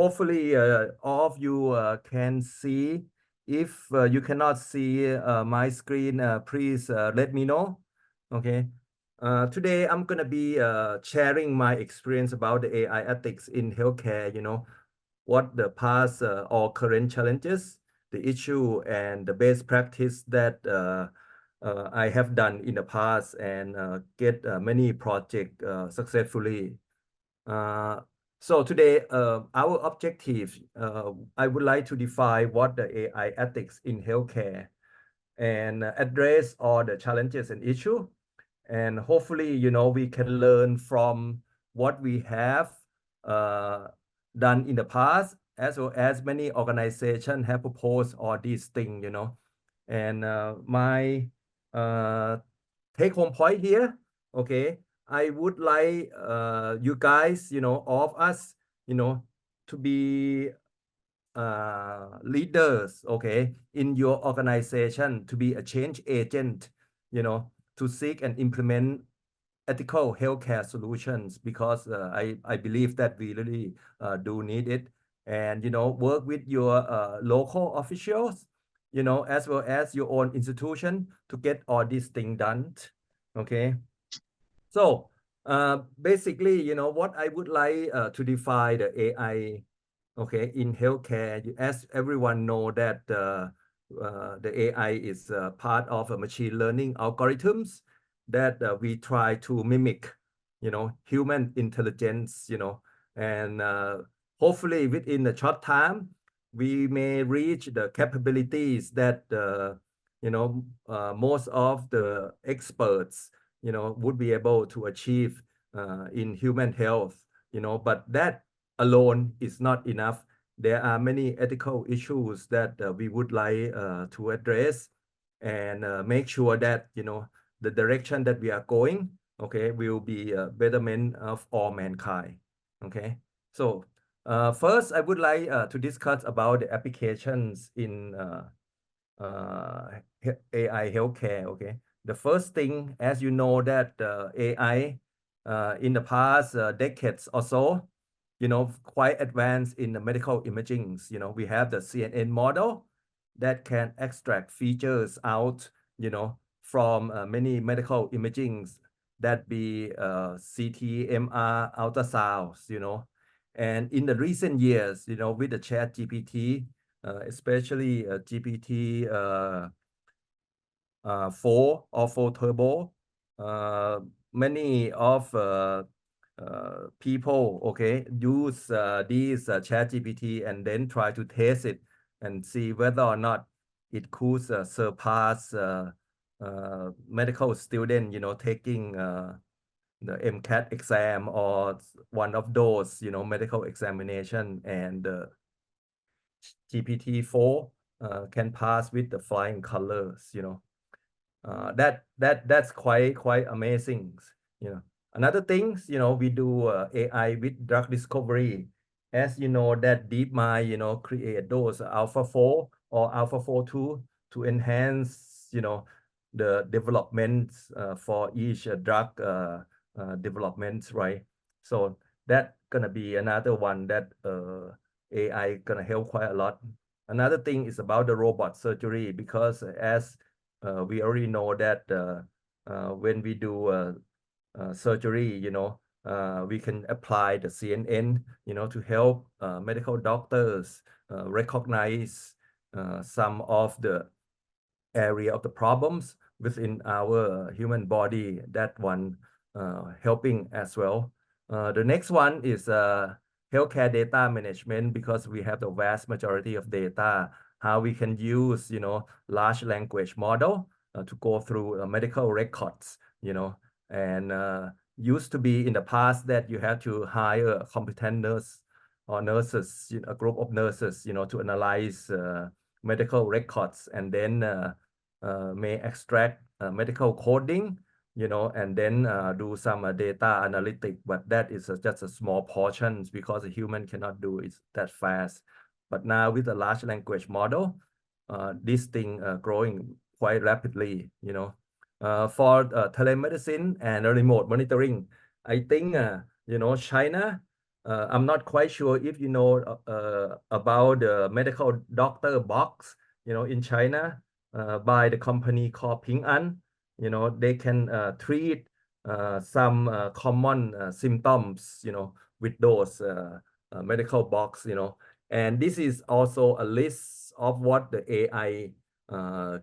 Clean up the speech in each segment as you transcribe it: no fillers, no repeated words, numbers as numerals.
hopefully all of you can see. If you cannot see my screen, please let me know. Okay. Today I'm gonna be sharing my experience about the AI ethics in healthcare. What the past or current challenges, the issue, and the best practice that I have done in the past and get many projects successfully. So today, our objective, I would like to define what the AI ethics in healthcare and address all the challenges and issues. And hopefully, we can learn from what we have uh, done in the past, as well as many organizations have proposed all these things. And my take-home point here, okay, I would like you guys, all of us, to be leaders, okay, in your organization, to be a change agent, to seek and implement ethical healthcare solutions, because I believe that we really do need it. And, work with your local officials, as well as your own institution to get all these things done. Okay. So basically, what I would like to define the AI, okay, in healthcare, as everyone know that the AI is part of a machine learning algorithms that we try to mimic, human intelligence, and hopefully within a short time, we may reach the capabilities that, most of the experts, would be able to achieve in human health, but that alone is not enough. There are many ethical issues that we would like to address and make sure that, the direction that we are going, okay, will be a betterment of all mankind. Okay. So first, I would like to discuss about the applications in AI healthcare. Okay. The first thing, as you know, that AI in the past decades or so, quite advanced in the medical imaging. We have the CNN model that can extract features out, from many medical imagings, that be CT, MR, ultrasounds, And in the recent years, with the chat GPT, especially GPT 4 or 4 Turbo, many of people, okay, use these chat GPT and then try to test it and see whether or not it could surpass medical student, taking the MCAT exam or one of those, medical examination, and GPT-4 can pass with the flying colors, that's quite amazing. Another things, we do AI with drug discovery. As you know, that DeepMind, create those AlphaFold or AlphaFold 2 to enhance, the development for each drug development, right? So that gonna be another one that AI gonna help quite a lot. Another thing is about the robot surgery, because as we already know that when we do surgery, we can apply the CNN, to help medical doctors recognize some of the area of the problems within our human body. That one helping as well. The next one is healthcare data management, because we have the vast majority of data, how we can use, large language model to go through medical records, and used to be in the past that you have to hire a competent nurse or nurses, a group of nurses, to analyze medical records, and then may extract medical coding, and then do some data analytic, but that is just a small portion, because a human cannot do it that fast. But now with the large language model, this thing growing quite rapidly, for telemedicine and remote monitoring. I think, China I'm not quite sure if you know about the medical doctor box, in China, by the company called Ping An. They can treat some common symptoms, with those medical box, and this is also a list of what the AI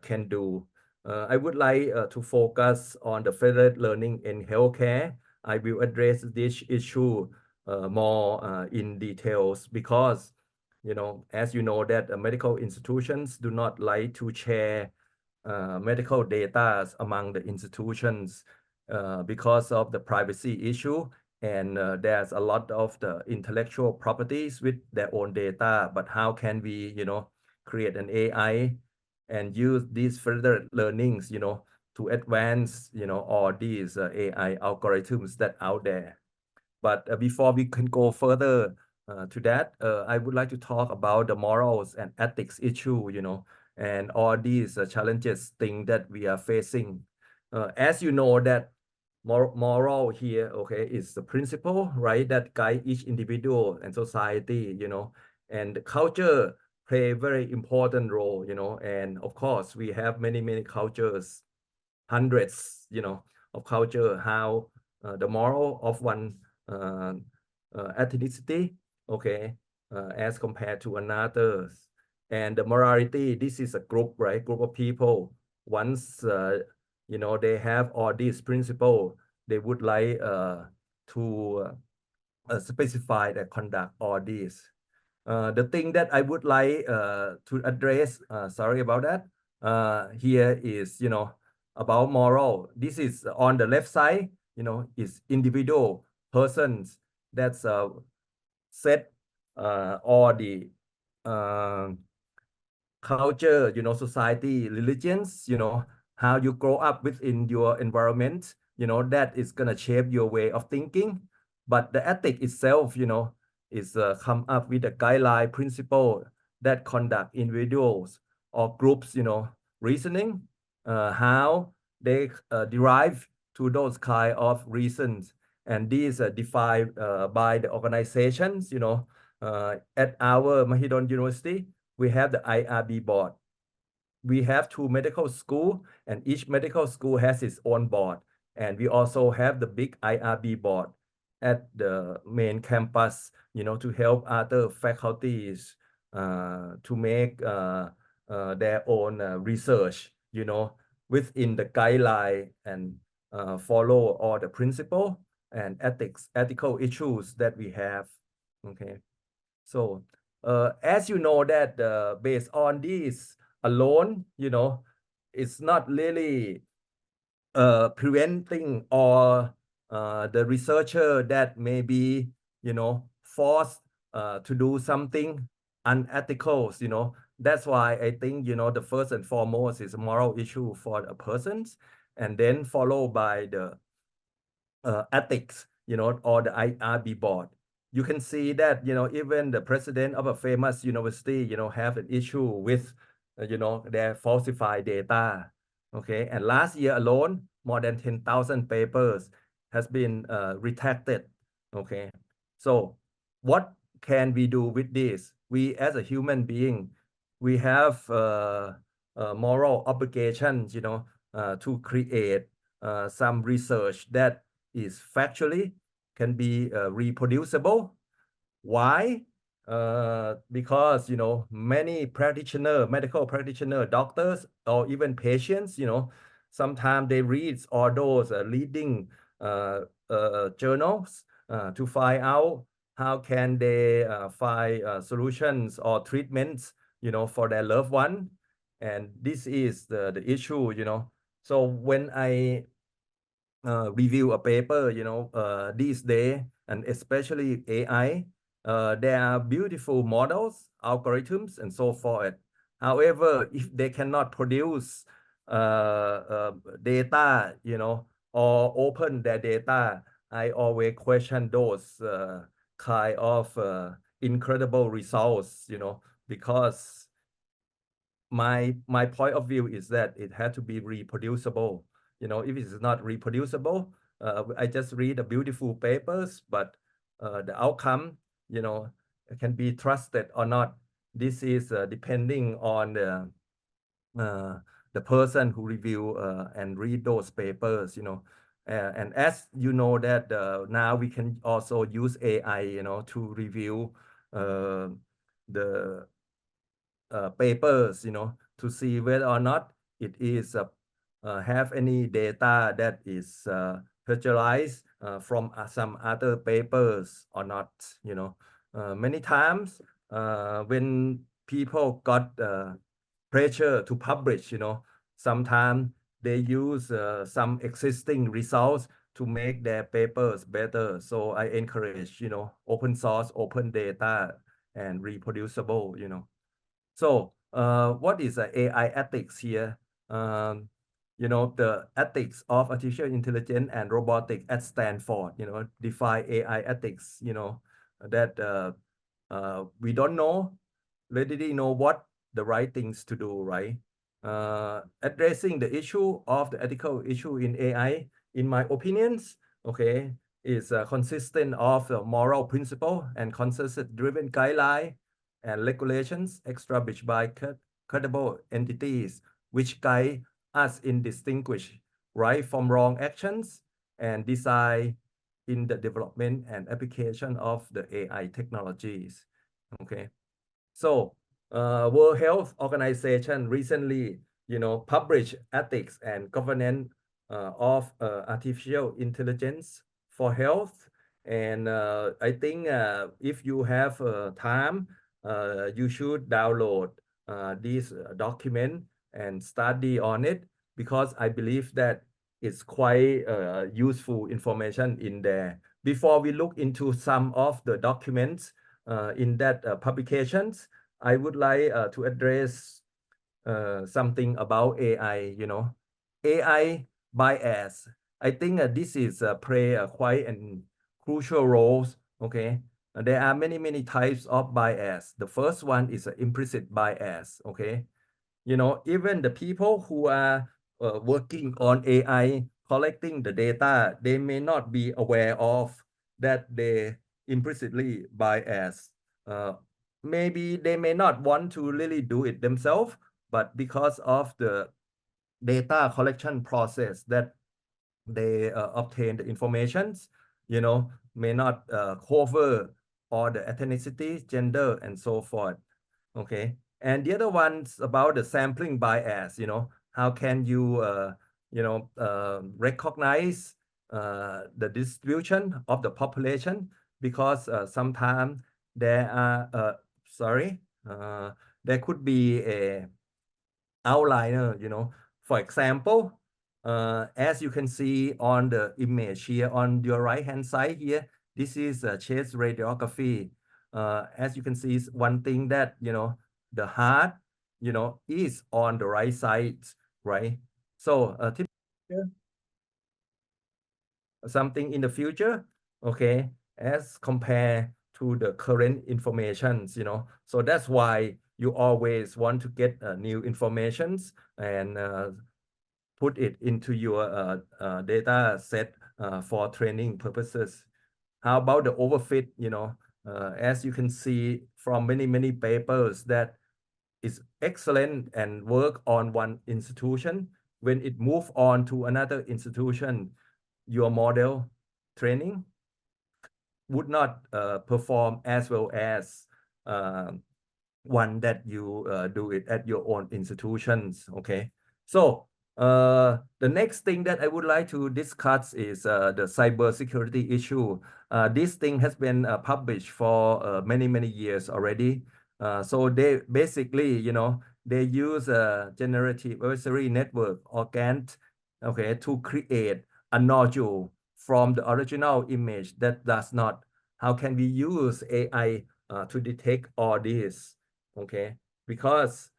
can do. I would like to focus on the federated learning in healthcare. I will address this issue more in details because, as you know, that medical institutions do not like to share medical data among the institutions because of the privacy issue. And there's a lot of the intellectual properties with their own data. But how can we, create an AI and use these further learnings, to advance, all these AI algorithms that out there. But before we can go further to that, I would like to talk about the morals and ethics issue, and all these challenges thing that we are facing. As you know that moral here, okay, is the principle, right, that guide each individual and society, and the culture play a very important role, and of course we have many cultures, hundreds, of culture, how the moral of one uh, ethnicity, okay, as compared to another. And the morality, this is a group, right? Group of people. Once, they have all these principles, they would like to specify the conduct all these. The thing that I would like to address, sorry about that, here is, about moral. This is on the left side, is individual persons that's set all the uh, culture, society, religions, how you grow up within your environment, that is going to shape your way of thinking. But the ethic itself, is come up with a guideline principle that conduct individuals or groups, reasoning, how they derive to those kind of reasons. And these are defined by the organizations, at our Mahidol University, we have the IRB board. We have 2 medical schools, and each medical school has its own board. And we also have the big IRB board at the main campus, to help other faculties to make their own research, within the guideline and follow all the principle and ethical issues that we have. Okay. So as you know that based on this alone, it's not really preventing or the researcher that may be, forced to do something unethical, That's why I think, the first and foremost is a moral issue for the persons, and then followed by the ethics, or the IRB board. You can see that, even the president of a famous university, have an issue with, their falsified data. Okay. And last year alone, more than 10,000 papers has been retracted. Okay. So what can we do with this? We as a human being, we have moral obligations, to create some research that is factually can be reproducible. Why? Because, many medical practitioner, doctors, or even patients, sometimes they read all those leading journals to find out how can they find solutions or treatments, for their loved one. And this is the issue, So when I review a paper, these days, and especially AI, there are beautiful models, algorithms, and so forth. However, if they cannot produce data, or open their data, I always question those kind of incredible results, because my point of view is that it had to be reproducible. If it's not reproducible, I just read the beautiful papers, but the outcome you know, can be trusted or not. This is depending on the person who review and read those papers, you know. And as you know that now we can also use AI, you know, to review the papers, you know, to see whether or not it is have any data that is plagiarized from some other papers or not, you know. Many times when people got pressure to publish, you know, sometimes they use some existing results to make their papers better. So I encourage, you know, open source, open data, and reproducible, you know. So what is AI ethics here? You know, the ethics of artificial intelligence and robotics at Stanford, you know, define AI ethics, you know, that we don't readily know what the right things to do, right? Addressing the issue of the ethical issue in AI, in my opinions, okay, is consistent of the moral principle and consensus-driven guideline and regulations established by credible entities, which guide us in distinguish right from wrong actions and design in the development and application of the AI technologies. Okay, so World Health Organization recently, you know, published ethics and governance of artificial intelligence for health. And I think if you have time, you should download this document and study on it, because I believe that it's quite useful information in there. Before we look into some of the documents in that publications, I would like to address something about AI, you know. AI bias. I think this is play quite an crucial roles, okay? There are many types of bias. The first one is implicit bias, okay? You know, even the people who are working on AI, collecting the data, they may not be aware of that they implicitly bias. Maybe they may not want to really do it themselves, but because of the data collection process that they obtain the informations, you know, may not cover all the ethnicity, gender, and so forth. Okay. And the other one's about the sampling bias, you know, how can you, recognize the distribution of the population? Because sometimes there are, uh, there could be a outliner, you know. For example, as you can see on the image here on your right hand side here, this is a chest radiography. As you can see, is one thing that, you know, the heart, you know, is on the right side, right? So typically something in the future, okay, as compared to the current informations, you know. So that's why you always want to get new informations and put it into your data set for training purposes. How about the overfit, you know, as you can see from many papers that is excellent and work on one institution. When it move on to another institution, your model training would not perform as well as one that you do it at your own institutions. Okay, so the next thing that I would like to discuss is the cybersecurity issue. This thing has been published for many years already. So they basically, you know, they use a generative adversary network or GANT, okay, to create a nodule from the original image that does not. How can we use AI to detect all this? Okay, because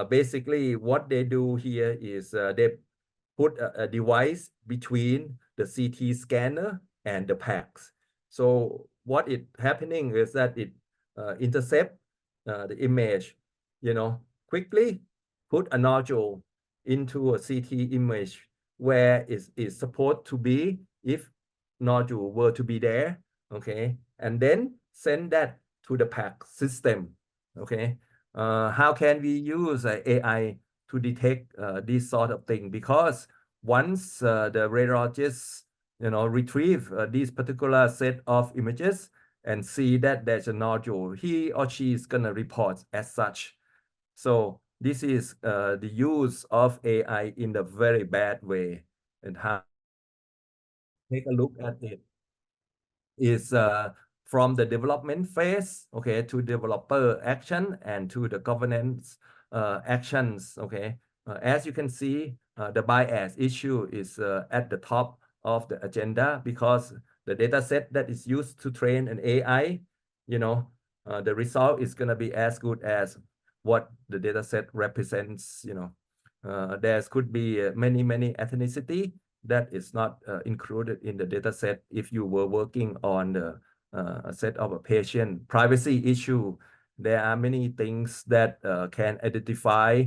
basically what they do here is they put a device between the CT scanner and the PACS. So what is happening is that it intercept the image, you know, quickly put a nodule into a CT image where it is supposed to be if nodule were to be there, okay, and then send that to the PAC system. Okay, how can we use AI to detect this sort of thing? Because once the radiologist, retrieve this particular set of images and see that there's a nodule, he or she is gonna report as such. So this is the use of AI in a very bad way, and how take a look at it is from the development phase, okay, to developer action and to the governance actions, okay. As you can see, the bias issue is at the top of the agenda because the data set that is used to train an AI, the result is going to be as good as what the data set represents, there could be many ethnicity that is not included in the data set if you were working on the a set of a patient. Privacy issue, there are many things that can identify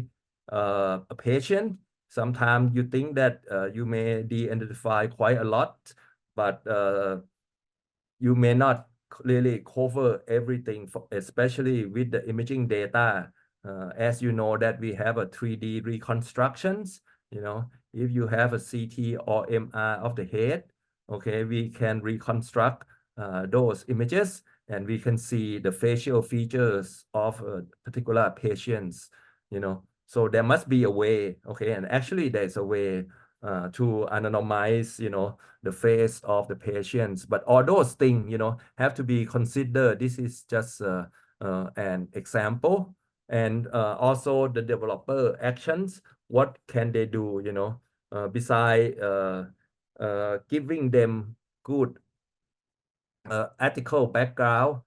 a patient. Sometimes you think that you may de-identify quite a lot, but you may not really cover everything, especially with the imaging data. As you know that we have a 3D reconstructions, if you have a CT or MR of the head, okay, we can reconstruct those images and we can see the facial features of particular patients, So there must be a way, okay, and actually there's a way to anonymize, the face of the patients. But all those things, have to be considered. This is just an example. And also the developer actions, what can they do, besides giving them good ethical background,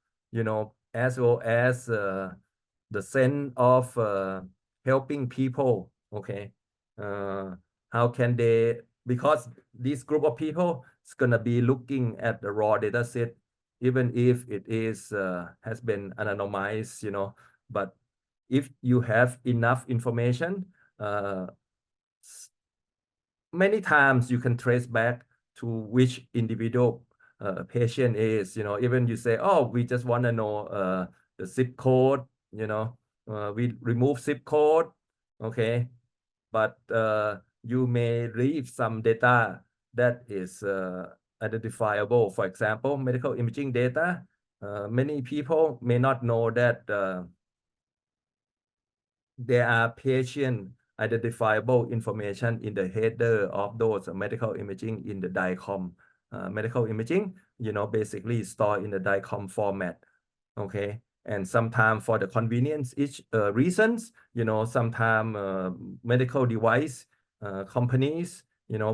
as well as the sense of helping people, okay? How can they, because this group of people is going to be looking at the raw data set, even if it is has been anonymized, but if you have enough information, many times you can trace back to which individual patient is, even you say, oh, we just want to know the zip code, we remove zip code, okay, but you may leave some data that is identifiable. For example, medical imaging data. Many people may not know that there are patient identifiable information in the header of those medical imaging in the DICOM. Medical imaging, basically stored in the DICOM format, okay? And sometimes for the convenience reasons, sometimes medical device companies,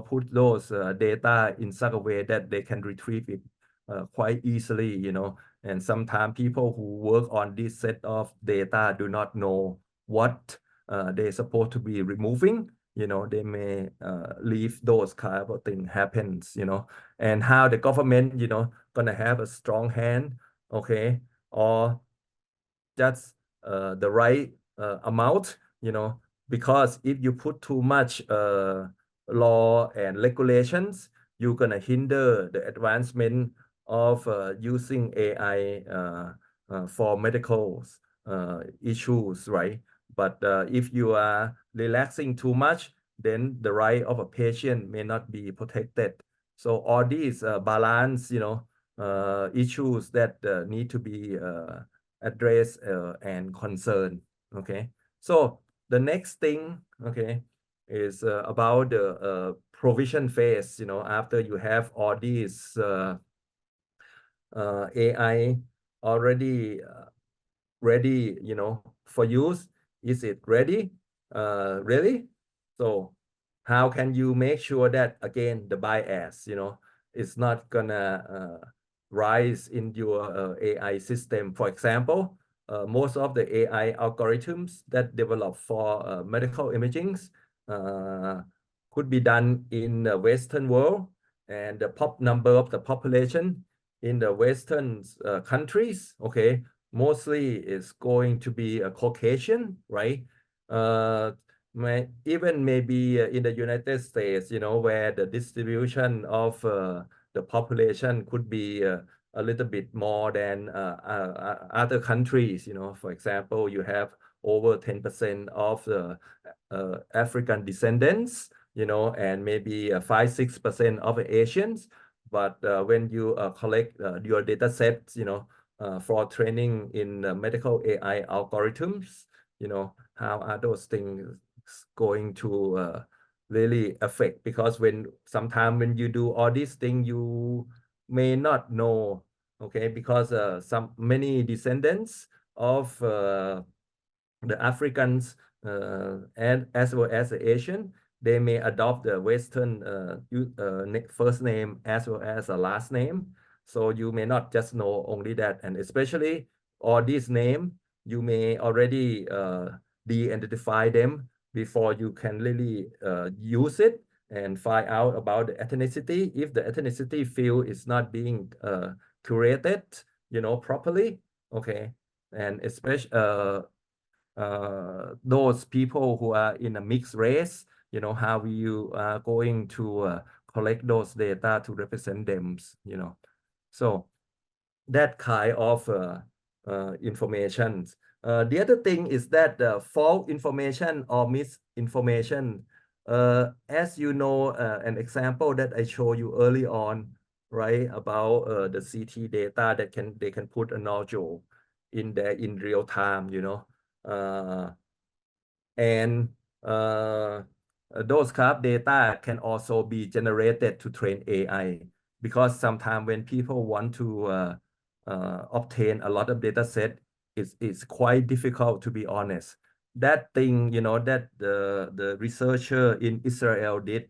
put those data in such a way that they can retrieve it quite easily, and sometimes people who work on this set of data do not know what they're supposed to be removing, they may leave those kind of thing happens, and how the government, gonna have a strong hand, okay, or just the right amount, because if you put too much law and regulations, you're gonna hinder the advancement of using AI for medical issues, right? But if you are relaxing too much, then the right of a patient may not be protected. So all these balance, issues that need to be addressed and concerned. Okay, so the next thing, okay, is about the provision phase. After you have all these AI already ready, for use. Is it ready? Really? So how can you make sure that, again, the bias, is not gonna rise in your AI system? For example, most of the AI algorithms that develop for medical imagings could be done in the Western world, and the number of the population in the Western countries, okay, mostly is going to be a Caucasian, right? Even maybe in the United States, where the distribution of the population could be a little bit more than other countries. For example, you have over 10% of the African descendants, and maybe 5-6% of Asians. But when you collect your data sets, for training in medical AI algorithms, how are those things going to really affect? Because sometimes when you do all these things, you may not know, okay, because many descendants of the Africans and as well as the Asian, they may adopt the Western first name as well as a last name. So you may not just know only that, and especially all these names, you may already de-identify them before you can really use it and find out about the ethnicity. If the ethnicity field is not being curated, properly, okay, and especially those people who are in a mixed race, how you are going to collect those data to represent them, So that kind of information. The other thing is that false information or misinformation, as you know, an example that I showed you early on, right, about the CT data that they can put a nodule in there in real time, uh, and those kind of data can also be generated to train AI, because sometimes when people want to obtain a lot of data set, it's quite difficult, to be honest. That thing, that the researcher in Israel did,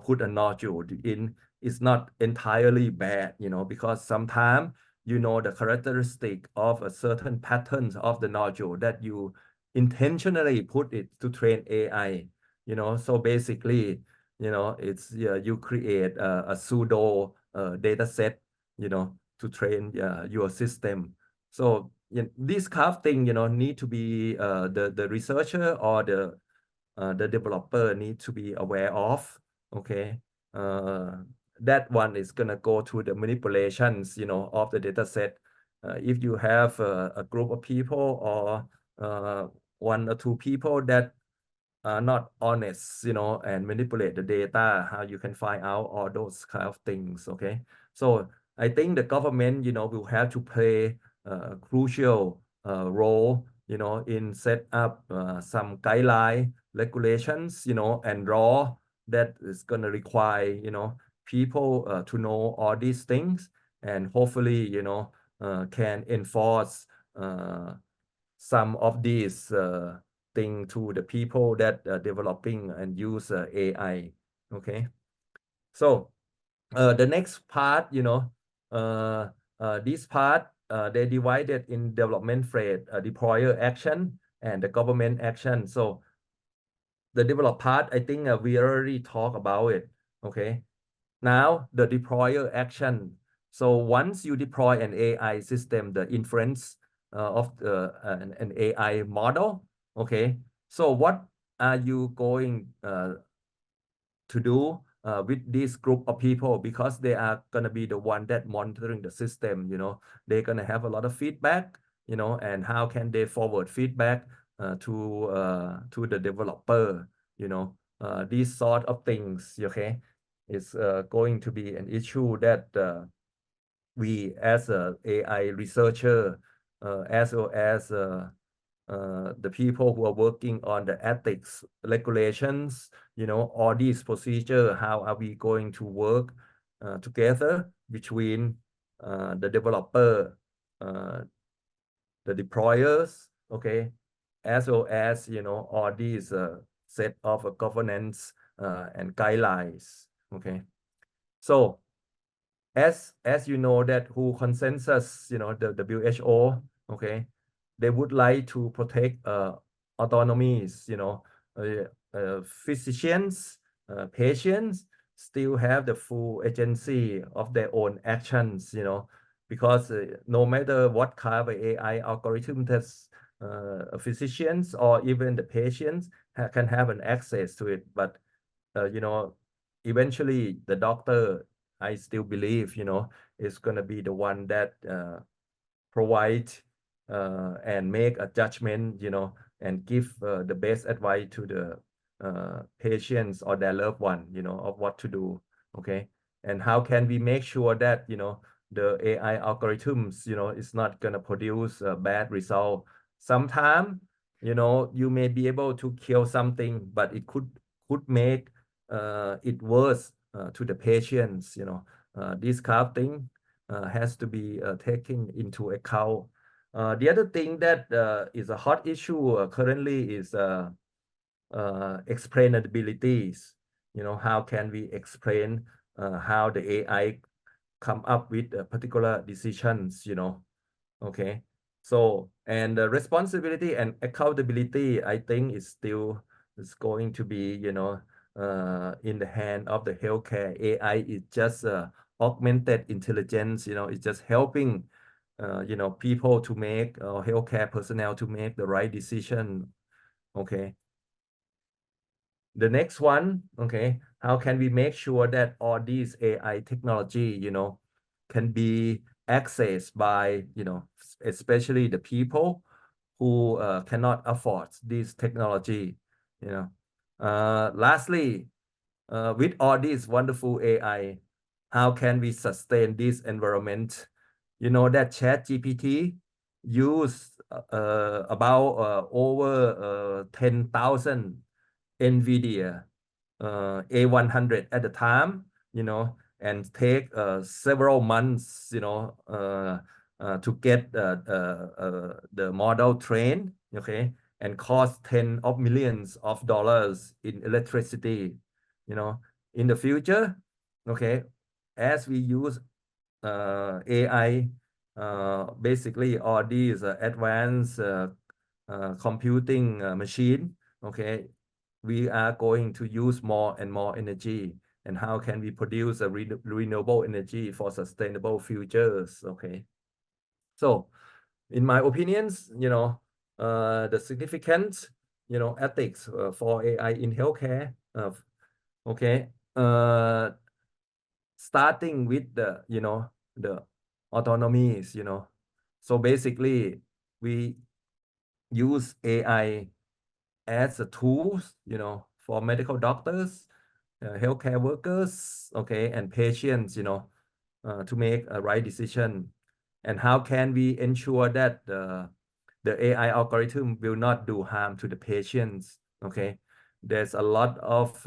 put a nodule in, is not entirely bad, because sometimes, the characteristic of a certain patterns of the nodule that you intentionally put it to train AI, so basically, it's you create a pseudo data set, to train your system. So this kind of thing, need to be the researcher or the developer need to be aware of. Okay, that one is gonna go to the manipulations, of the data set. If you have a group of people or one or two people that are not honest, and manipulate the data, how you can find out all those kind of things. Okay, so I think the government, will have to play a crucial role, in set up some guideline regulations, and law that is going to require, people to know all these things, and hopefully, can enforce some of these thing to the people that are developing and use AI. Okay, so the next part, this part they divided in development phase, deployer action and the government action. So the develop part, I think we already talked about it. Okay, now the deployer action. So once you deploy an AI system, the inference of an AI model, okay, so what are you going to do with this group of people? Because they are going to be the one that monitoring the system, they're going to have a lot of feedback, and how can they forward feedback to the developer, these sort of things. Okay, is going to be an issue that we as a AI researcher, as well as the people who are working on the ethics regulations, all these procedures, how are we going to work together between the developer, the deployers, okay, as well as, all these set of governance and guidelines, okay. So as you know that who consensus, the WHO, okay, they would like to protect autonomies, physicians, patients still have the full agency of their own actions, because no matter what kind of AI algorithm that's physicians or even the patients can have an access to it, but eventually the doctor I still believe, it's going to be the one that provide and make a judgment, and give the best advice to the patients or their loved one, of what to do. Okay. And how can we make sure that, the AI algorithms, is not going to produce a bad result. Sometimes, you may be able to kill something, but it could make it worse to the patients, this kind of thing has to be taken into account. The other thing that is a hot issue currently is explainabilities. How can we explain how the AI come up with particular decisions, okay. So, and the responsibility and accountability, I think is going to be, in the hand of the healthcare. AI is just augmented intelligence, it's just helping, people to make, healthcare personnel to make the right decision, okay. The next one, okay, how can we make sure that all these AI technology, can be accessed by, especially the people who cannot afford this technology, Lastly, with all this wonderful AI, how can we sustain this environment? You know that ChatGPT use about over 10,000 NVIDIA A100 at the time, and take several months, to get the model trained, okay, and cost tens of millions of dollars in electricity, in the future, okay, as we use AI, basically all these advanced computing machine, okay, we are going to use more and more energy. And how can we produce a renewable energy for sustainable futures, okay? So, in my opinions, the significant, ethics for AI in healthcare, okay, starting with the autonomies, So basically, we use AI as a tools, for medical doctors, healthcare workers, okay, and patients, to make a right decision. And how can we ensure that the AI algorithm will not do harm to the patients, okay? There's a lot of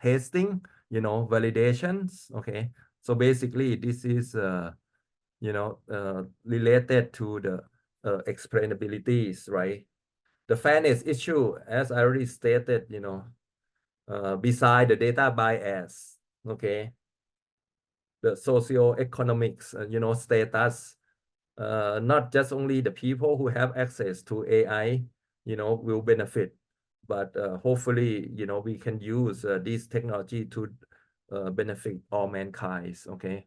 testing, validations, okay? So basically, this is, related to the explainabilities, right? The fairness issue, as I already stated, beside the data bias, okay, the socio-economics, status, not just only the people who have access to AI, will benefit, but hopefully, we can use this technology to benefit all mankind, okay.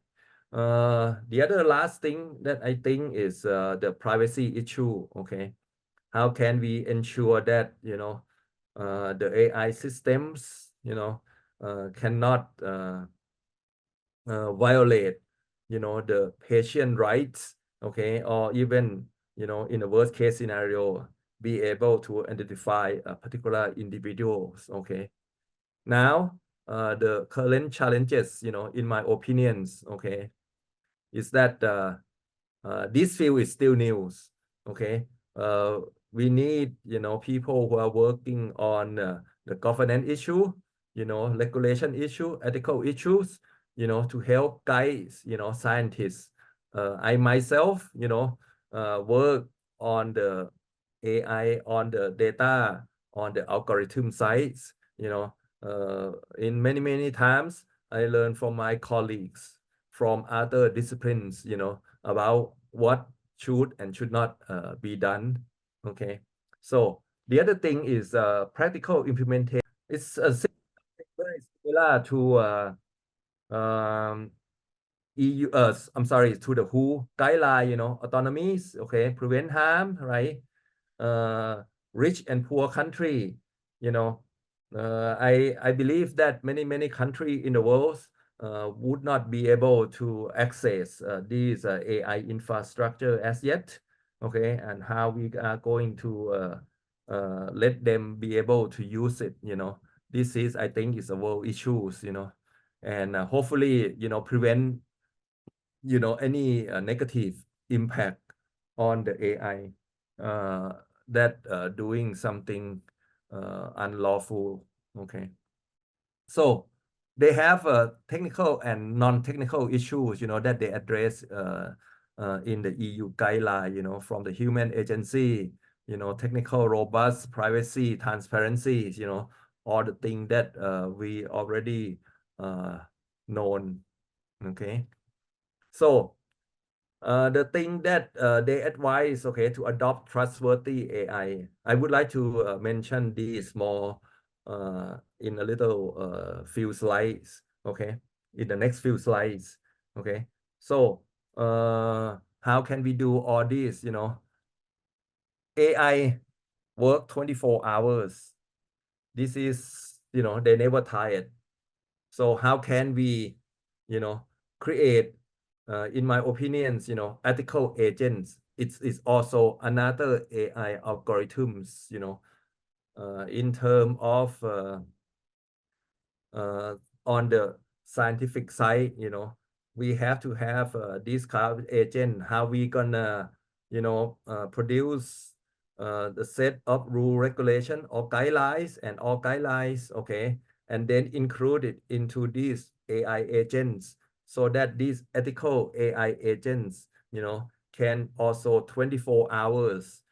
The other last thing that I think is the privacy issue, okay. How can we ensure that, the AI systems, cannot violate, the patient rights, okay, or even, in a worst case scenario, be able to identify particular individuals, okay. Now, the current challenges, in my opinions, okay, is that this field is still new, okay. We need, people who are working on the governance issue, regulation issue, ethical issues, to help guide, scientists. I myself, work on the AI, on the data, on the algorithm sides, in many times I learn from my colleagues from other disciplines, about what should and should not be done, okay. So the other thing is practical implementation. It's very similar to EU, I'm sorry, to the WHO guideline, autonomies, okay, prevent harm, right? Rich and poor country, I believe that many countries in the world would not be able to access these AI infrastructure as yet. Okay, and how we are going to let them be able to use it. This is, I think, is a world issues. And hopefully, prevent any negative impact on the AI that doing something unlawful. Okay. So they have technical and non-technical issues, that they address in the EU guideline, from the human agency, technical, robust, privacy, transparency, all the things that we already known. Okay. So the thing that they advise, okay, to adopt trustworthy AI. I would like to mention these more in a little few slides, okay, in the next few slides, okay. So how can we do all this? AI work 24 hours. This is, they never tired. So how can we, create, in my opinions, ethical agents? It's also another AI algorithms, in terms of on the scientific side, we have to have this kind of agent. How we gonna, produce the set of rule, regulation, or guidelines, and all guidelines, okay, and then include it into these AI agents, so that these ethical AI agents, can also 24 hours,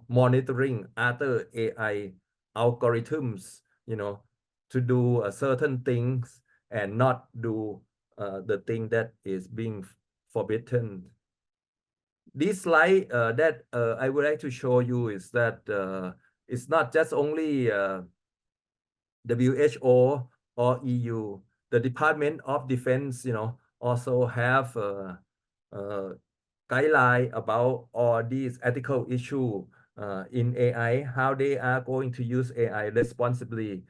monitoring other AI algorithms, to do certain things and not do the thing that is being forbidden. This slide that I would like to show you is that it's not just only WHO or EU. The Department of Defense, also have guideline about all these ethical issue in AI, how they are going to use AI responsibly,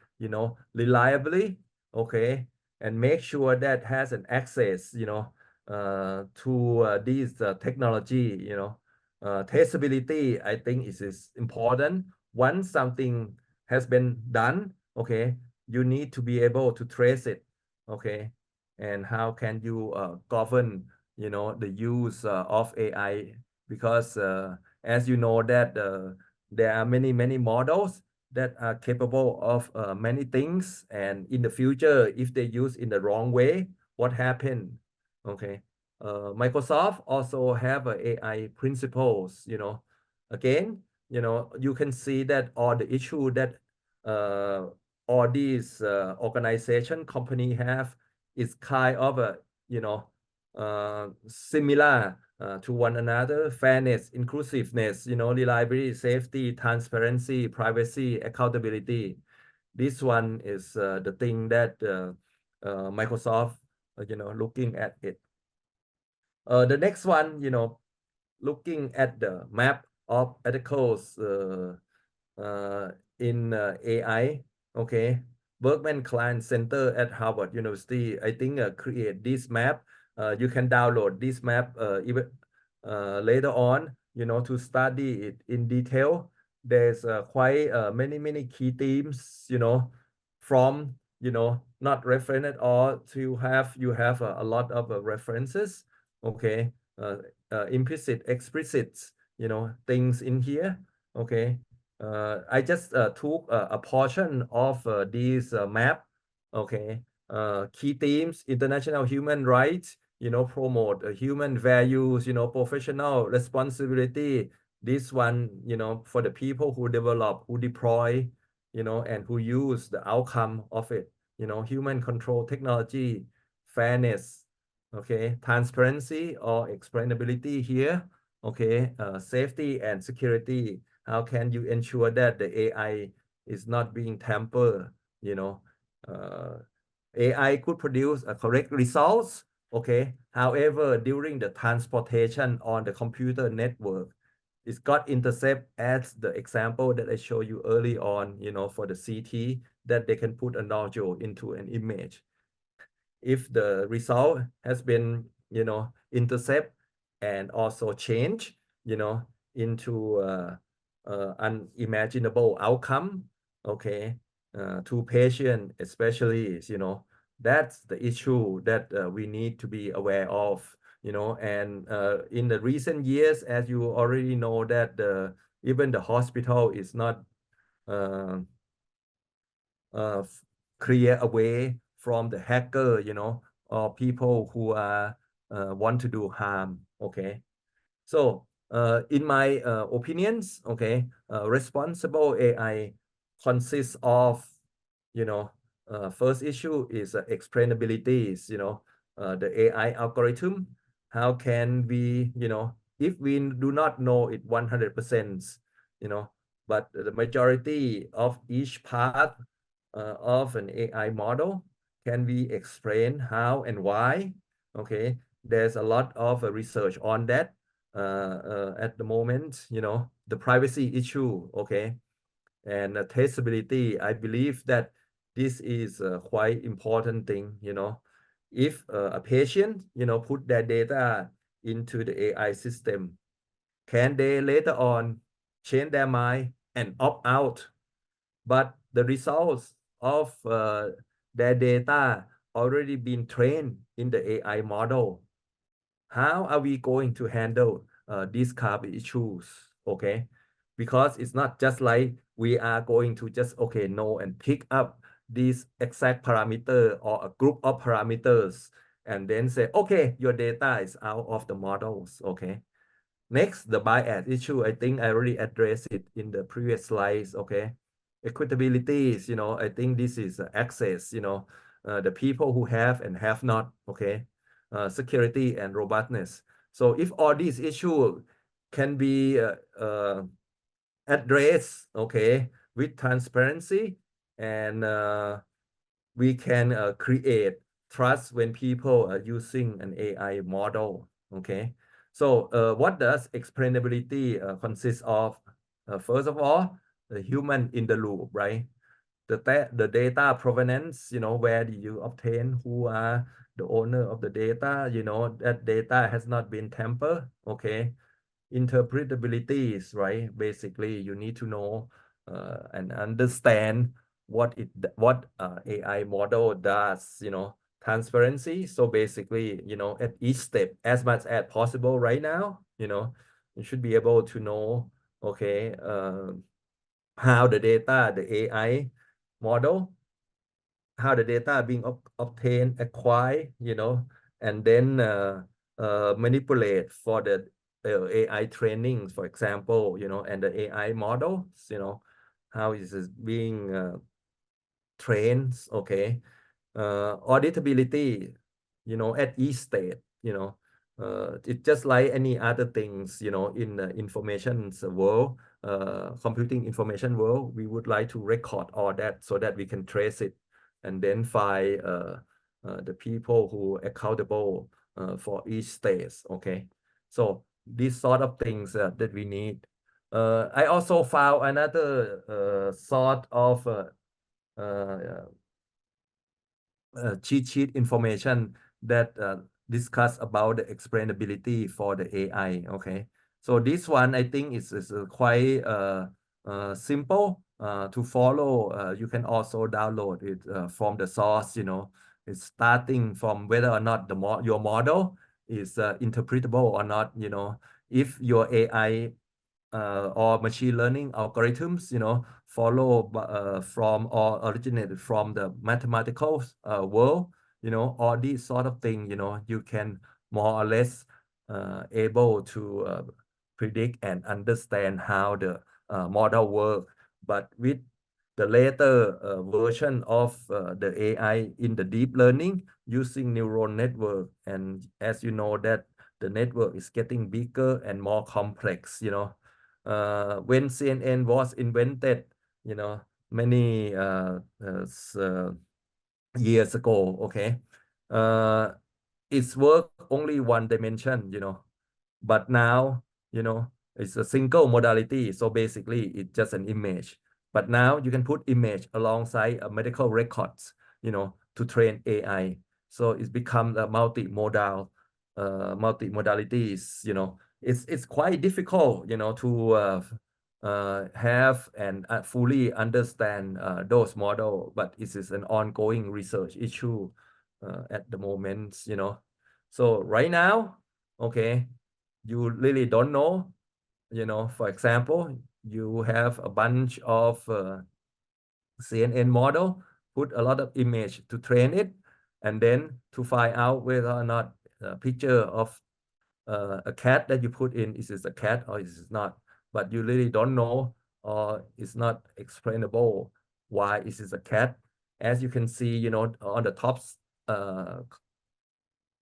reliably, okay, and make sure that has an access, to these technology, traceability. I think is important. Once something has been done, okay, you need to be able to trace it, okay, and how can you govern, the use of AI, because as you know that there are many models that are capable of many things, and in the future, if they use in the wrong way, what happened? Okay. Microsoft also have AI principles, again, you can see that all the issue that uh, all these organization company have is kind of a, similar to one another: fairness, inclusiveness, reliability, safety, transparency, privacy, accountability. This one is the thing that Microsoft, looking at it. The next one, looking at the map of articles in AI, okay. Berkman Klein Center at Harvard University, I think, create this map. You can download this map even later on, to study it in detail. There's quite many key themes, from, not reference at all to have, you have a lot of references, okay, implicit, explicit, things in here, okay. I just took a portion of this map, okay. Key themes: international human rights, promote human values, professional responsibility. This one, for the people who develop, who deploy, and who use the outcome of it, human control technology, fairness, okay, transparency or explainability here, okay, safety and security. How can you ensure that the AI is not being tampered? AI could produce a correct results, okay. However, during the transportation on the computer network, it's got intercept, as the example that I showed you early on, for the CT, that they can put a nodule into an image. if the result has been, intercept and also change, into unimaginable outcome, okay, to patient, especially, that's the issue that we need to be aware of, and in the recent years, as you already know, that even the hospital is not uh, clear away from the hacker, or people who are want to do harm. Okay, so in my opinions, okay, responsible AI consists of, first issue is explainability. The AI algorithm. How can we, if we do not know it 100%, but the majority of each part of an AI model, can we explain how and why? Okay, there's a lot of research on that at the moment, the privacy issue, okay, and traceability. I believe that this is a quite important thing, if a patient, put their data into the AI system, can they later on change their mind and opt out? But the results of their data already been trained in the AI model. How are we going to handle these kind of issues? Okay, because it's not just like we are going to just, okay, know and pick up these exact parameter or a group of parameters and then say, okay, your data is out of the models. Okay, next, the bias issue. I think I already addressed it in the previous slides. Okay, equitability is, I think this is access, the people who have and have not. Okay, security and robustness. So if all these issues can be addressed, okay, with transparency, and we can create trust when people are using an AI model. Okay, so what does explainability consist of? First of all, the human in the loop, right? The data provenance, where do you obtain, who are the owner of the data, that data has not been tampered. Okay, interpretabilities, right? Basically, you need to know and understand what AI model does, transparency. So basically, at each step, as much as possible right now, you should be able to know, okay, how the data, the AI model, how the data are being obtained, acquired, and then manipulate for the AI training, for example, and the AI models, how is it being trained, okay, auditability, at each state, it's just like any other things, in the information world, computing information world, we would like to record all that so that we can trace it and then find the people who are accountable for each stage. Okay, so these sort of things that we need. I also found another sort of cheat sheet information that discuss about the explainability for the AI. Okay, so this one I think is quite simple to follow. You can also download it from the source. It's starting from whether or not your model is interpretable or not. If your AI or machine learning algorithms, follow from or originated from the mathematical world, all these sort of thing, you can more or less able to predict and understand how the model work. But with the later version of the AI in the deep learning using neural network, and as you know that the network is getting bigger and more complex, when CNN was invented, many years ago, okay, it's work only one dimension, but now, it's a single modality. So basically, it's just an image. But now you can put image alongside medical records, to train AI. So it's become a multimodalities, it's quite difficult, to have and fully understand those model, but it is an ongoing research issue at the moment, So right now, okay, you really don't know, for example, you have a bunch of CNN model, put a lot of image to train it, and then to find out whether or not a picture of a cat that you put in, is it a cat or is it not? But you really don't know, or it's not explainable why is it a cat. As you can see, on the top uh,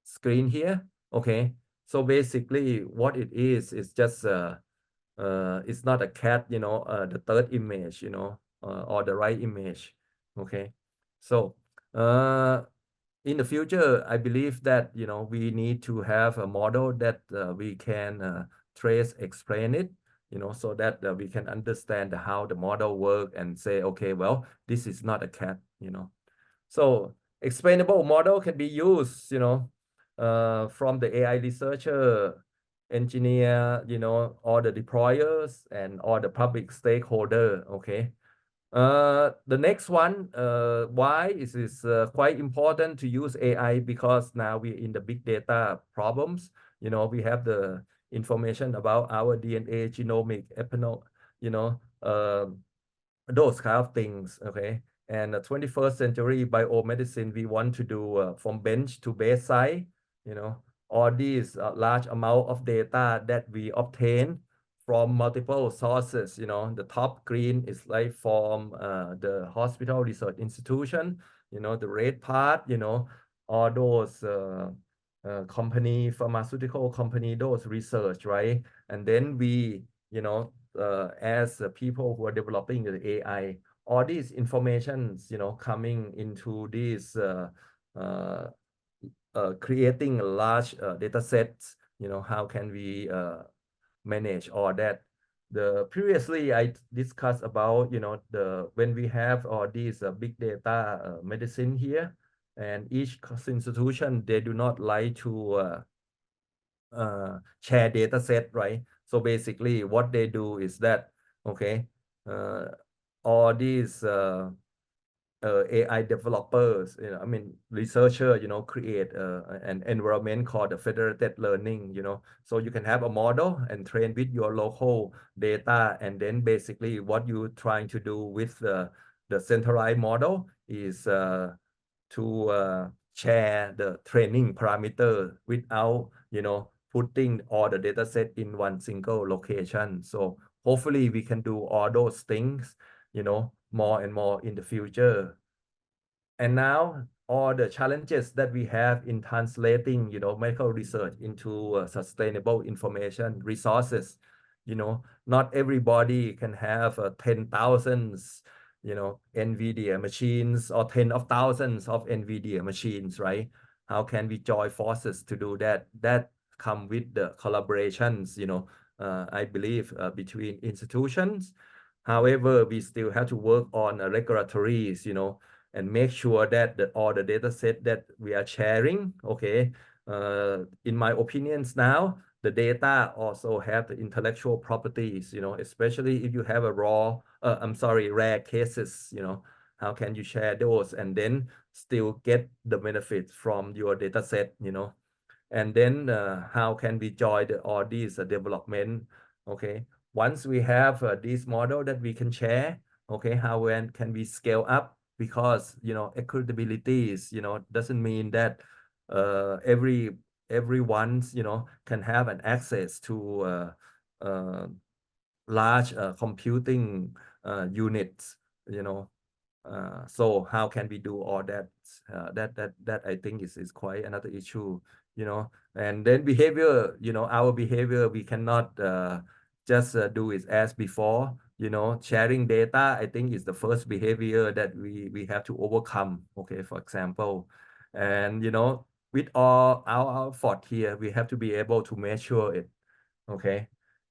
screen here, okay? So basically what it is just it's not a cat, the third image, or the right image, okay? So in the future, I believe that, we need to have a model that we can trace, explain it, so that we can understand how the model work and say, okay, well, this is not a cat, So explainable model can be used, from the AI researcher, engineer, all the deployers and all the public stakeholder, okay? The next one, why is this quite important to use AI? Because now we're in the big data problems. We have the information about our DNA, genomic, those kind of things, okay? And the 21st century biomedicine, we want to do from bench to bedside, all these large amount of data that we obtain from multiple sources, the top green is like from the hospital research institution, the red part, all those company, pharmaceutical company, those research, right? And then we, as people who are developing the AI, all these informations, coming into these creating a large data sets, how can we manage all that? The previously I discussed about, when we have all these big data medicine here, and each institution, they do not like to share data set, right? So basically what they do is that, okay, all these AI developers, I mean, researcher, create an environment called the federated learning, so you can have a model and train with your local data. And then basically what you're trying to do with the centralized model is to share the training parameter without, putting all the data set in one single location. So hopefully we can do all those things, more and more in the future. And now all the challenges that we have in translating, medical research into sustainable information resources, not everybody can have 10,000, NVIDIA machines or 10 of thousands of NVIDIA machines, right? How can we join forces to do that? That come with the collaborations, I believe between institutions. However, we still have to work on regulatories, and make sure that all the data set that we are sharing, okay, in my opinions now, the data also have the intellectual properties, especially if you have rare cases, how can you share those and then still get the benefits from your data set, and then how can we join all these development, okay? Once we have this model that we can share, okay, how can we scale up? Because, equitability is, doesn't mean that everyone's, can have an access to large computing units, so how can we do all that? That I think is quite another issue, and then behavior, our behavior, we cannot just do it as before, sharing data, I think is the first behavior that we have to overcome, okay, for example. And, with all our effort here, we have to be able to measure it, okay.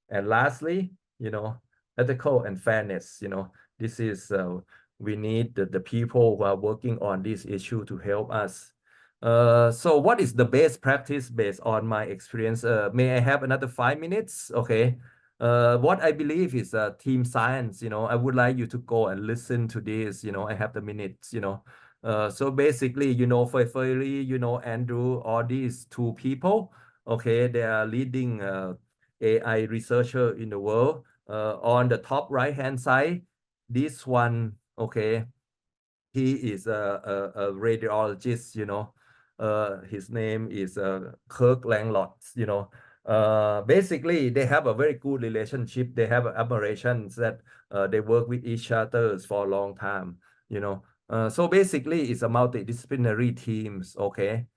And lastly, ethical and fairness, this is we need the people who are working on this issue to help us. So what is the best practice based on my experience? May I have another 5 minutes? Okay. What I believe is team science. I would like you to go and listen to this. I have the minutes. So basically, Fei, Andrew, all these two people, okay, they are leading AI researcher in the world. On the top right-hand side, this one, okay, he is a radiologist. His name is Kirk Langlot. Basically, they have a very good relationship. They have admirations that they work with each other for a long time. So basically, it's a multidisciplinary teams, okay?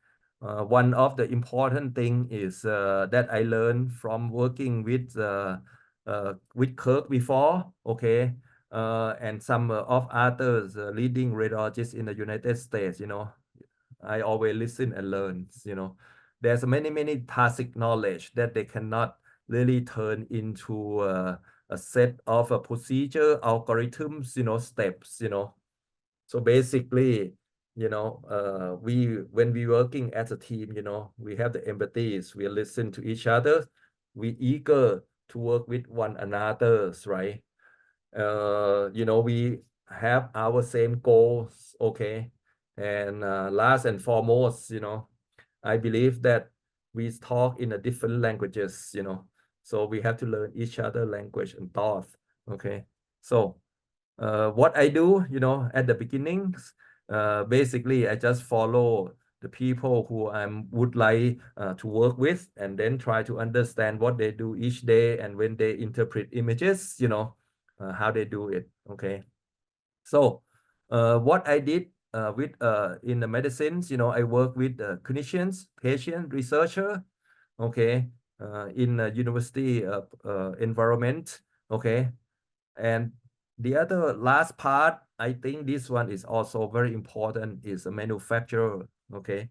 One of the important thing is that I learned from working with Kirk before, okay? And some of others leading radiologists in the United States. I always listen and learn. There's many tacit knowledge that they cannot really turn into a set of a procedure, algorithms, steps. So basically, when we working as a team, we have the empathies, we listen to each other, we eager to work with one another's, right? We have our same goals, okay? And last and foremost, I believe that we talk in a different languages, so we have to learn each other language and thought, okay? So what I do, at the beginnings, basically I just follow the people who I would like to work with, and then try to understand what they do each day, and when they interpret images, how they do it. Okay. So what I did with in the medicines, I work with clinicians, patient, researcher, okay, in a university environment, okay. And the other last part, I think this one is also very important, is a manufacturer, okay,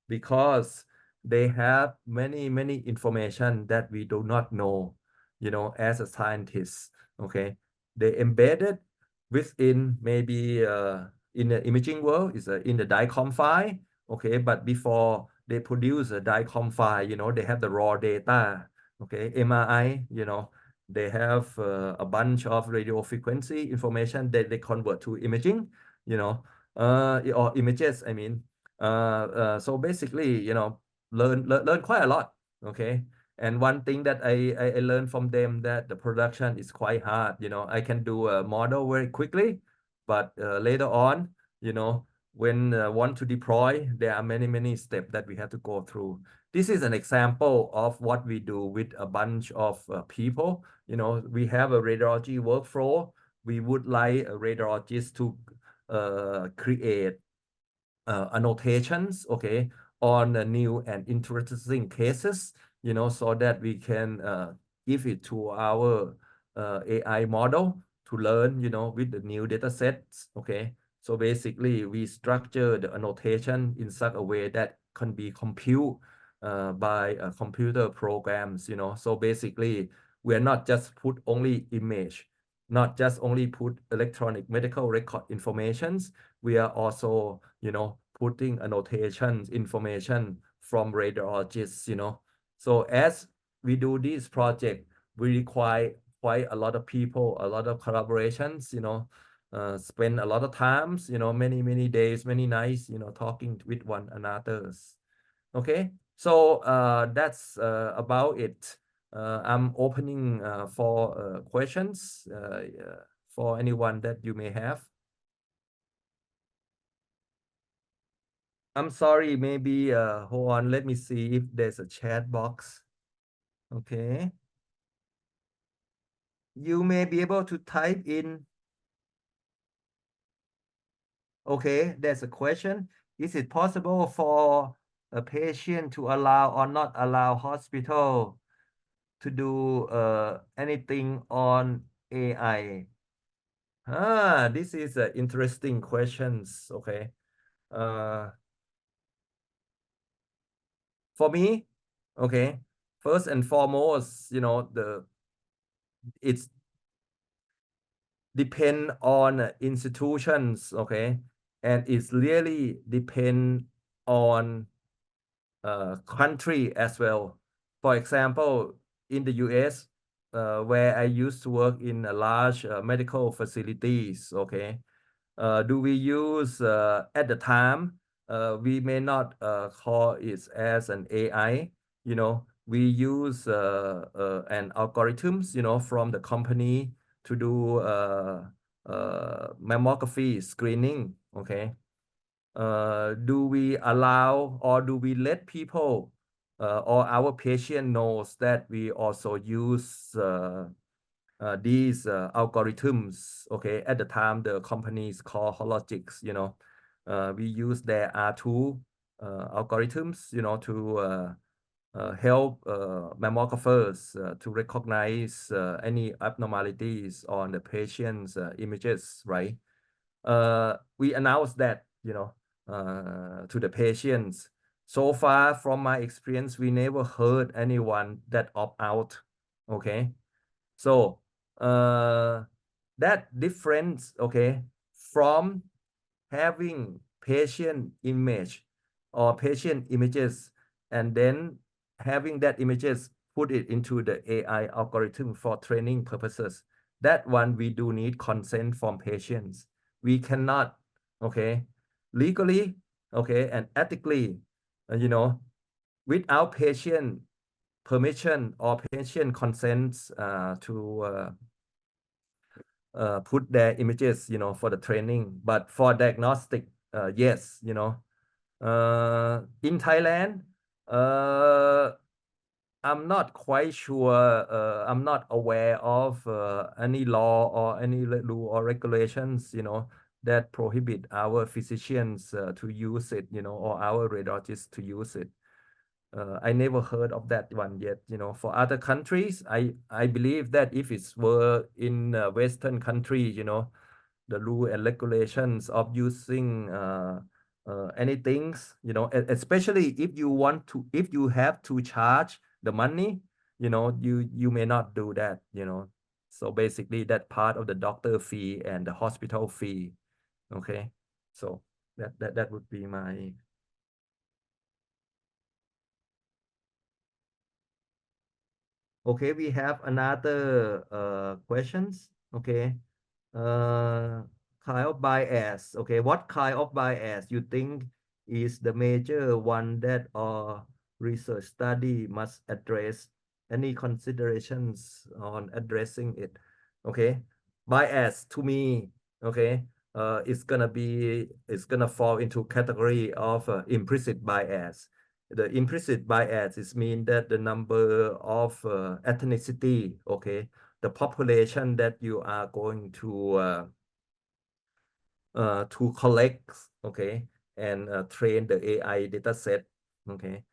because they have many information that we do not know, as a scientist, okay. They embedded within maybe in the imaging world is in the DICOM file, okay, but before they produce a DICOM file, they have the raw data, okay, MRI, they have a bunch of radio frequency information that they convert to imaging, or images, I mean. So basically, learn quite a lot, okay? And one thing that I learned from them, that the production is quite hard. I can do a model very quickly, but later on, when want to deploy, there are many steps that we have to go through. This is an example of what we do with a bunch of people. We have a radiology workflow. We would like a radiologist to create annotations, okay, on the new and interesting cases, so that we can give it to our AI model to learn, with the new data sets, okay. So basically, we structure the annotation in such a way that can be computed by computer programs. So basically, we are not just put only image, not just only put electronic medical record informations. We are also, putting annotations, information from radiologists. So as we do this project, we require quite a lot of people, a lot of collaborations, spend a lot of times, many days, many nights, talking with one another. Okay, so that's about it. I'm opening for questions for anyone that you may have. I'm sorry, maybe hold on, let me see if there's a chat box. Okay. You may be able to type in. Okay, there's a question. Is it possible for a patient to allow or not allow hospital to do anything on AI? This is interesting questions. Okay. Uh, for me, okay, first and foremost, it's depend on institutions, okay, and it's really depend on country as well. For example, in the US, where I used to work in a large medical facilities, okay, do we use at the time, we may not call it as an AI, you know, we use an algorithms, you know, from the company to do mammography screening, okay. Do we allow or do we let people or our patient knows that we also use these algorithms, okay? At the time, the company is called Hologics, you know. We use their R2 algorithms, you know, to help mammographers to recognize any abnormalities on the patient's images, right? We announced that, you know, to the patients. So far, from my experience, we never heard anyone that opt out, okay? So that difference, okay, from having patient image or patient images and then having that images put it into the AI algorithm for training purposes. That one we do need consent from patients. We cannot, okay, legally, okay, and ethically, you know, without patient permission or patient consents to put their images, you know, for the training. But for diagnostic, yes, you know, in Thailand, I'm not quite sure. I'm not aware of any law or any rule or regulations, you know, that prohibit our physicians to use it, you know, or our radiologists to use it. I never heard of that one yet. You know, for other countries, I believe that if it were in a Western country, you know, the rule and regulations of using anything, you know, especially if you want to, if you have to charge the money, you know, you may not do that, you know. So basically, that part of the doctor fee and the hospital fee. Okay, so that would be my. Okay, we have another questions. Okay. Uh, kind of bias. Okay, what kind of bias you think is the major one that our research study must address? Any considerations on addressing it? Okay, bias to me, okay, it's gonna fall into category of implicit bias. The implicit bias is mean that the number of ethnicity, okay, the population that you are going to collect, okay, and train the AI data set, okay.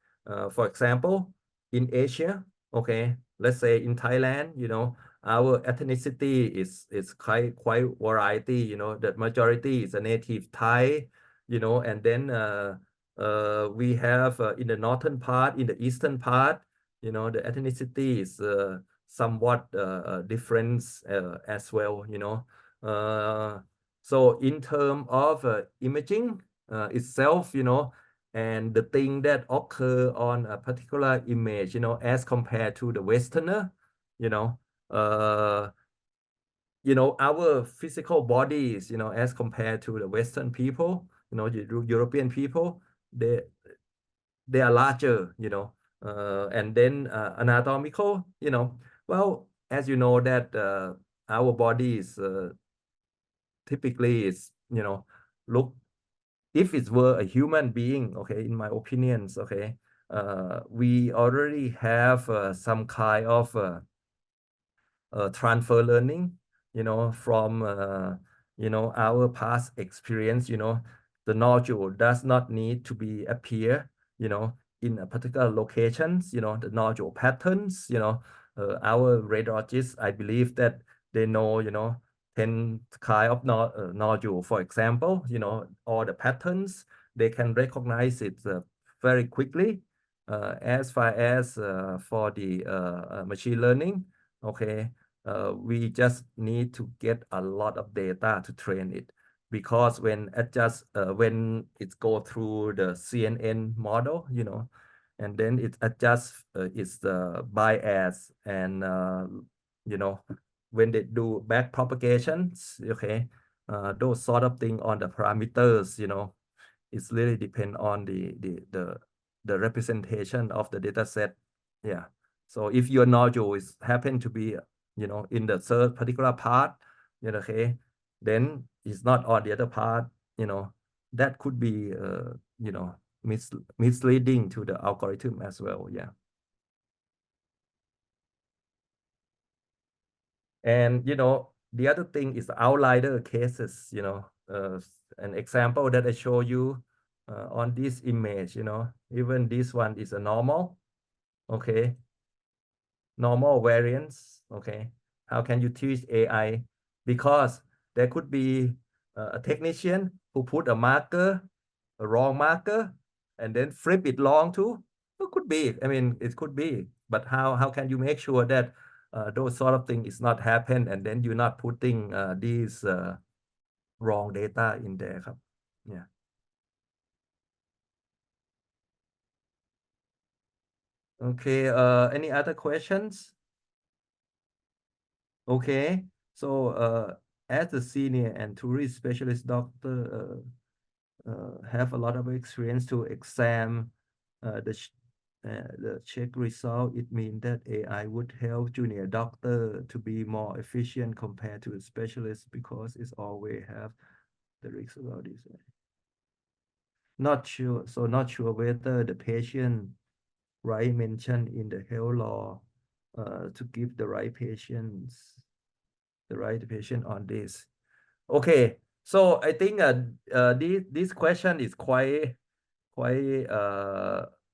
For example, in Asia, okay, let's say in Thailand, you know, our ethnicity is quite variety, you know, the majority is a native Thai, you know, and then we have in the northern part, in the eastern part, you know, the ethnicity is somewhat different as well, you know. So in terms of imaging itself, you know, and the thing that occur on a particular image, you know, as compared to the Westerner, you know, uh, our physical bodies, you know, as compared to the Western people, you know, European people, they they are larger, you know, and then anatomical, you know, well, as you know that our body is typically is, you know, look, if it were a human being, okay, in my opinions, okay, we already have some kind of transfer learning, you know, from, you know, our past experience, you know, the nodule does not need to be appear, you know, in a particular locations, you know, the nodule patterns, you know, our radiologists, I believe that they know, you know, 10 kind of nodule, for example, you know, all the patterns, they can recognize it very quickly. As far as for the machine learning, okay, we just need to get a lot of data to train it. because when it go through the CNN model, and then it adjusts its bias, and when they do back propagations, okay, those sort of thing on the parameters, it's really depend on the representation of the data set. Yeah. So if your nodule is happen to be, in the third particular part, okay, then it's not on the other part, that could be, misleading to the algorithm as well. Yeah. And, the other thing is outlier cases, an example that I show you on this image, even this one is a normal, okay, normal variance, okay. How can you teach AI? Because there could be a technician who put a marker, a wrong marker, and then flip it long too. It could be, I mean, it could be, but how can you make sure that those sort of things is not happen, and then you're not putting these wrong data in there,ครับ. Yeah. Okay. Any other questions? Okay. So, as a senior and tourist specialist doctor, have a lot of experience to exam the check result. It means that AI would help junior doctor to be more efficient compared to a specialist because it's always have the risk about this. Not sure. So not sure whether the patient right mentioned in the health law to give the right patient on this. Okay, so I think this question is quite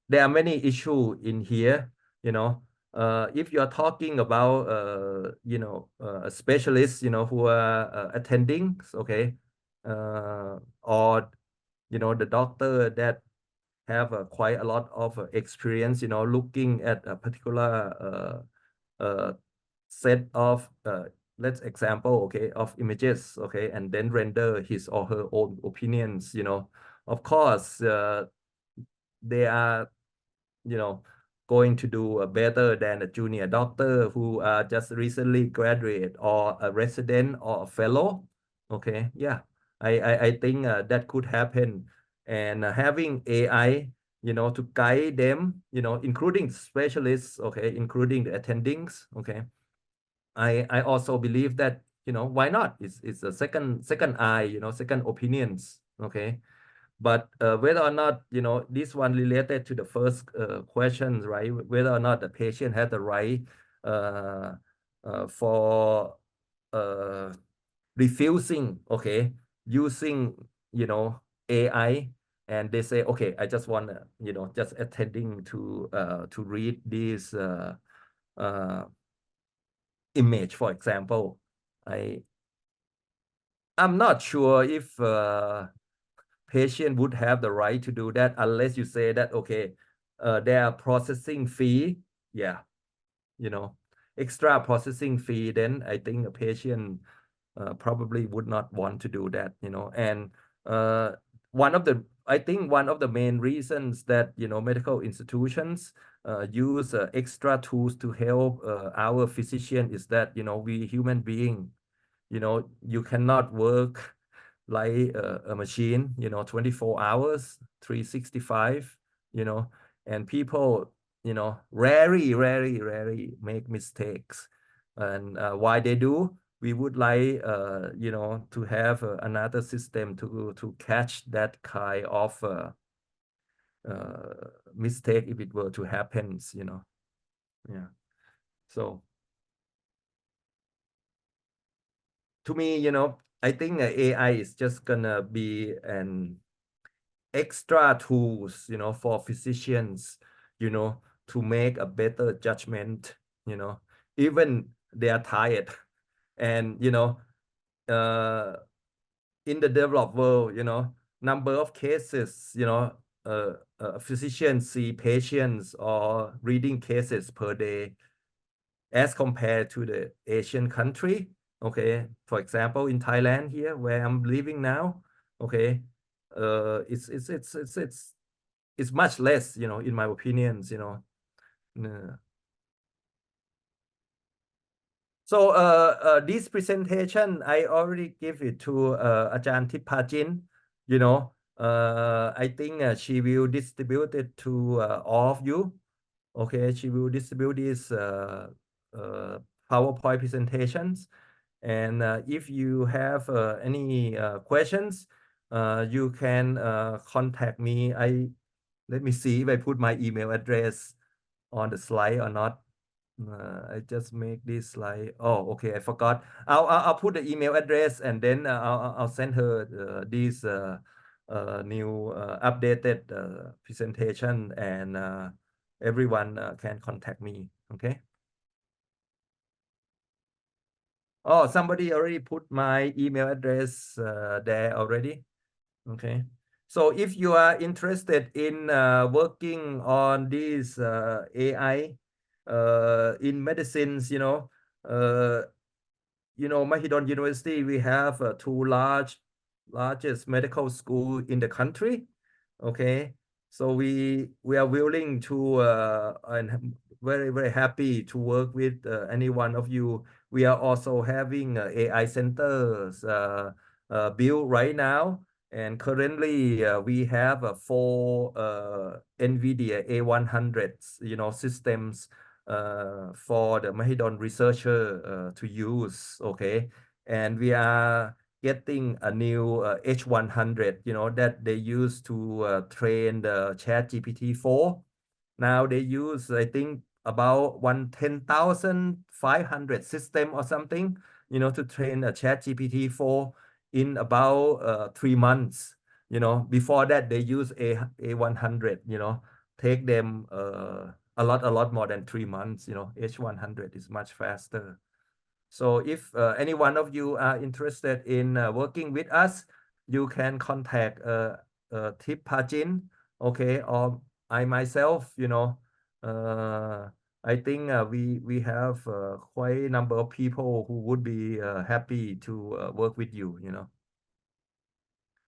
there are many issues in here, if you're talking about a specialist, who are attending, okay, or the doctor that have quite a lot of experience, looking at a particular set of let's example, okay, of images, okay, and then render his or her own opinions, of course they are, going to do better than a junior doctor who just recently graduate, or a resident, or a fellow. Okay, yeah, I think that could happen, and having AI, to guide them, including specialists, okay, including the attendings, okay. I also believe that, why not? It's a second eye, second opinions, okay. But whether or not, this one related to the first questions, right? Whether or not the patient had the right uh, for refusing, okay, using, AI, and they say, okay, I just want to, just attending to read this uh, image, for example. I'm not sure if patient would have the right to do that, unless you say that, okay, there are processing fee, yeah, extra processing fee, then I think a patient probably would not want to do that, and I think one of the main reasons that, medical institutions use extra tools to help our physician is that, we human being, you cannot work like a machine, 24 hours, 365, and people, rarely make mistakes. And why they do, we would like, to have another system to catch that kind of mistake if it were to happen, yeah. So to me, I think AI is just gonna be an extra tools, for physicians, to make a better judgment, even they are tired. And, uh, in the developed world, number of cases, physicians see patients or reading cases per day as compared to the Asian country. Okay, for example, in Thailand here, where I'm living now, okay, it's much less, you know, in my opinions, you know. Uh, So this presentation, I already give it to Ajahn Tipajin, you know. I think she will distribute it to all of you. Okay, she will distribute these uh, PowerPoint presentations. And if you have any questions, you can contact me. Let me see if I put my email address on the slide or not. I just make this slide. Oh, okay, I forgot. I'll put the email address and then I'll send her this new updated presentation, and everyone can contact me. Okay. Oh, somebody already put my email address there already. Okay. So if you are interested in working on this AI in medicines, uh, Mahidol University, we have two largest medical school in the country. Okay, so we are willing to and very very happy to work with any one of you. We are also having AI centers built right now, and currently we have four NVIDIA A100s, systems for the Mahidol researcher to use. Okay, and we are getting a new H100, that they use to train the Chat GPT-4. Now they use, I think, about 10,500 system or something, to train a Chat GPT-4 in about 3 months. Before that they use A100, take them a lot more than 3 months. H100 is much faster. So if any one of you are interested in working with us, you can contact Tip Pajin, okay, or I myself. Uh, I think we have quite a number of people who would be happy to work with you.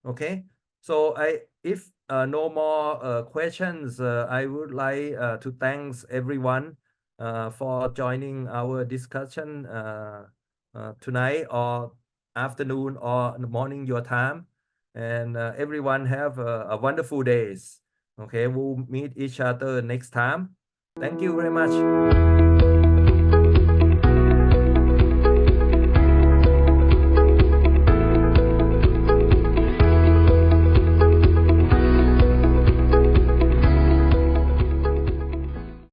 Okay, so if no more questions, I would like to thanks everyone for joining our discussion tonight or afternoon or morning your time, and everyone have a wonderful days. Okay, we'll meet each other next time. Thank you very much.